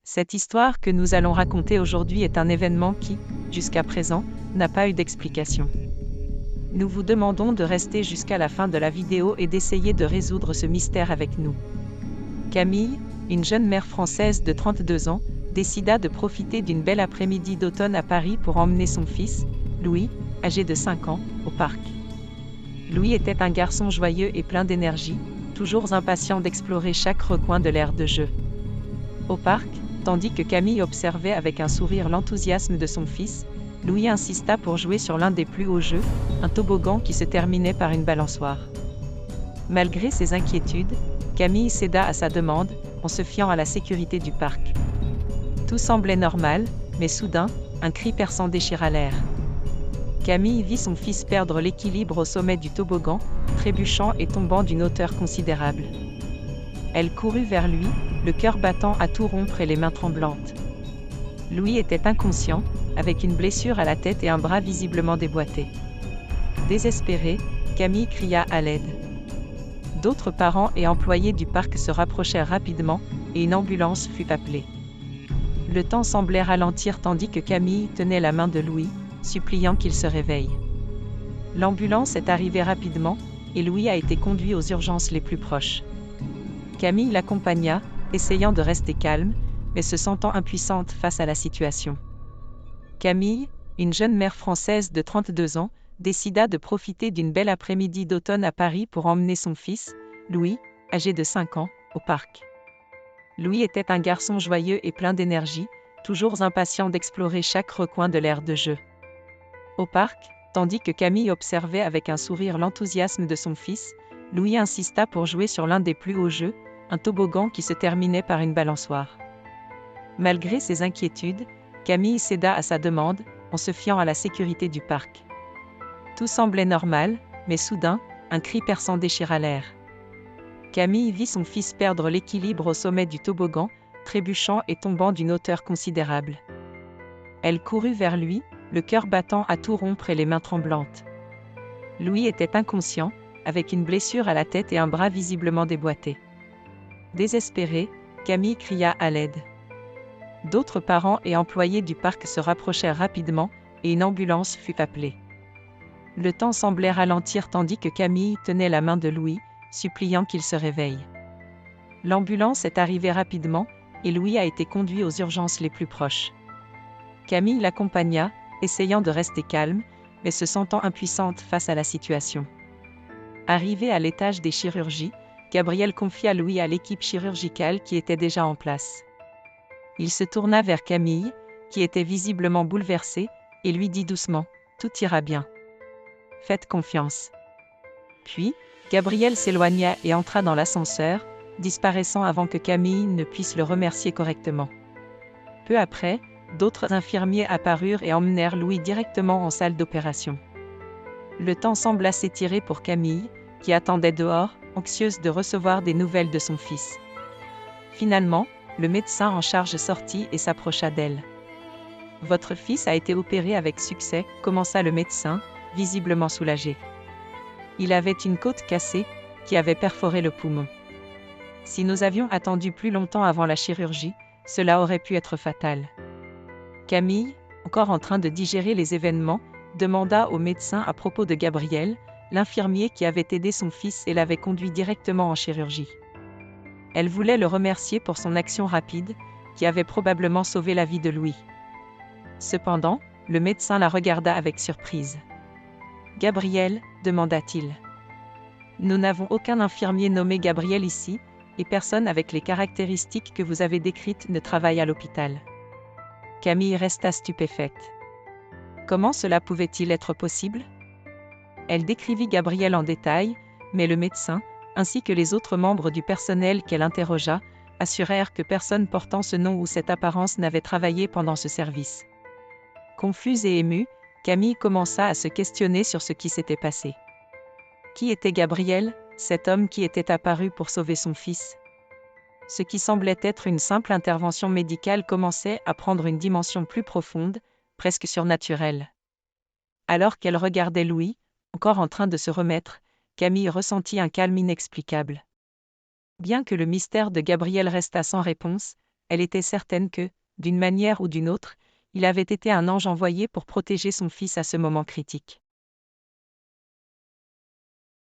Cette histoire que nous allons raconter aujourd'hui est un événement qui, jusqu'à présent, n'a pas eu d'explication. Nous vous demandons de rester jusqu'à la fin de la vidéo et d'essayer de résoudre ce mystère avec nous. Camille, une jeune mère française de 32 ans, décida de profiter d'une belle après-midi d'automne à Paris pour emmener son fils, Louis, âgé de 5 ans, au parc. Louis était un garçon joyeux et plein d'énergie, toujours impatient d'explorer chaque recoin de l'aire de jeu. Au parc, tandis que Camille observait avec un sourire l'enthousiasme de son fils, Louis insista pour jouer sur l'un des plus hauts jeux, un toboggan qui se terminait par une balançoire. Malgré ses inquiétudes, Camille céda à sa demande, en se fiant à la sécurité du parc. Tout semblait normal, mais soudain, un cri perçant déchira l'air. Camille vit son fils perdre l'équilibre au sommet du toboggan, trébuchant et tombant d'une hauteur considérable. Elle courut vers lui, le cœur battant à tout rompre et les mains tremblantes. Louis était inconscient, avec une blessure à la tête et un bras visiblement déboîté. Désespérée, Camille cria à l'aide. D'autres parents et employés du parc se rapprochèrent rapidement, et une ambulance fut appelée. Le temps semblait ralentir tandis que Camille tenait la main de Louis, suppliant qu'il se réveille. L'ambulance est arrivée rapidement, et Louis a été conduit aux urgences les plus proches. Camille l'accompagna, essayant de rester calme, mais se sentant impuissante face à la situation. Camille, une jeune mère française de 32 ans, décida de profiter d'une belle après-midi d'automne à Paris pour emmener son fils, Louis, âgé de 5 ans, au parc. Louis était un garçon joyeux et plein d'énergie, toujours impatient d'explorer chaque recoin de l'aire de jeu. Au parc, tandis que Camille observait avec un sourire l'enthousiasme de son fils, Louis insista pour jouer sur l'un des plus hauts jeux, un toboggan qui se terminait par une balançoire. Malgré ses inquiétudes, Camille céda à sa demande, en se fiant à la sécurité du parc. Tout semblait normal, mais soudain, un cri perçant déchira l'air. Camille vit son fils perdre l'équilibre au sommet du toboggan, trébuchant et tombant d'une hauteur considérable. Elle courut vers lui, le cœur battant à tout rompre et les mains tremblantes. Louis était inconscient, avec une blessure à la tête et un bras visiblement déboîté. Désespérée, Camille cria à l'aide. D'autres parents et employés du parc se rapprochèrent rapidement, et une ambulance fut appelée. Le temps semblait ralentir tandis que Camille tenait la main de Louis, suppliant qu'il se réveille. L'ambulance est arrivée rapidement, et Louis a été conduit aux urgences les plus proches. Camille l'accompagna, essayant de rester calme, mais se sentant impuissante face à la situation. Arrivée à l'étage des chirurgies, Gabriel confia Louis à l'équipe chirurgicale qui était déjà en place. Il se tourna vers Camille, qui était visiblement bouleversée, et lui dit doucement « Tout ira bien. Faites confiance. » Puis, Gabriel s'éloigna et entra dans l'ascenseur, disparaissant avant que Camille ne puisse le remercier correctement. Peu après, d'autres infirmiers apparurent et emmenèrent Louis directement en salle d'opération. Le temps sembla s'étirer pour Camille, qui attendait dehors, anxieuse de recevoir des nouvelles de son fils. Finalement, le médecin en charge sortit et s'approcha d'elle. « Votre fils a été opéré avec succès », commença le médecin, visiblement soulagé. Il avait une côte cassée, qui avait perforé le poumon. Si nous avions attendu plus longtemps avant la chirurgie, cela aurait pu être fatal. Camille, encore en train de digérer les événements, demanda au médecin à propos de Gabriel, l'infirmier qui avait aidé son fils et l'avait conduit directement en chirurgie. Elle voulait le remercier pour son action rapide, qui avait probablement sauvé la vie de Louis. Cependant, le médecin la regarda avec surprise. « Gabriel ?» demanda-t-il. « Nous n'avons aucun infirmier nommé Gabriel ici, et personne avec les caractéristiques que vous avez décrites ne travaille à l'hôpital. » Camille resta stupéfaite. Comment cela pouvait-il être possible ? Elle décrivit Gabriel en détail, mais le médecin, ainsi que les autres membres du personnel qu'elle interrogea, assurèrent que personne portant ce nom ou cette apparence n'avait travaillé pendant ce service. Confuse et émue, Camille commença à se questionner sur ce qui s'était passé. Qui était Gabriel, cet homme qui était apparu pour sauver son fils ? Ce qui semblait être une simple intervention médicale commençait à prendre une dimension plus profonde, presque surnaturelle. Alors qu'elle regardait Louis, encore en train de se remettre, Camille ressentit un calme inexplicable. Bien que le mystère de Gabriel restât sans réponse, elle était certaine que, d'une manière ou d'une autre, il avait été un ange envoyé pour protéger son fils à ce moment critique.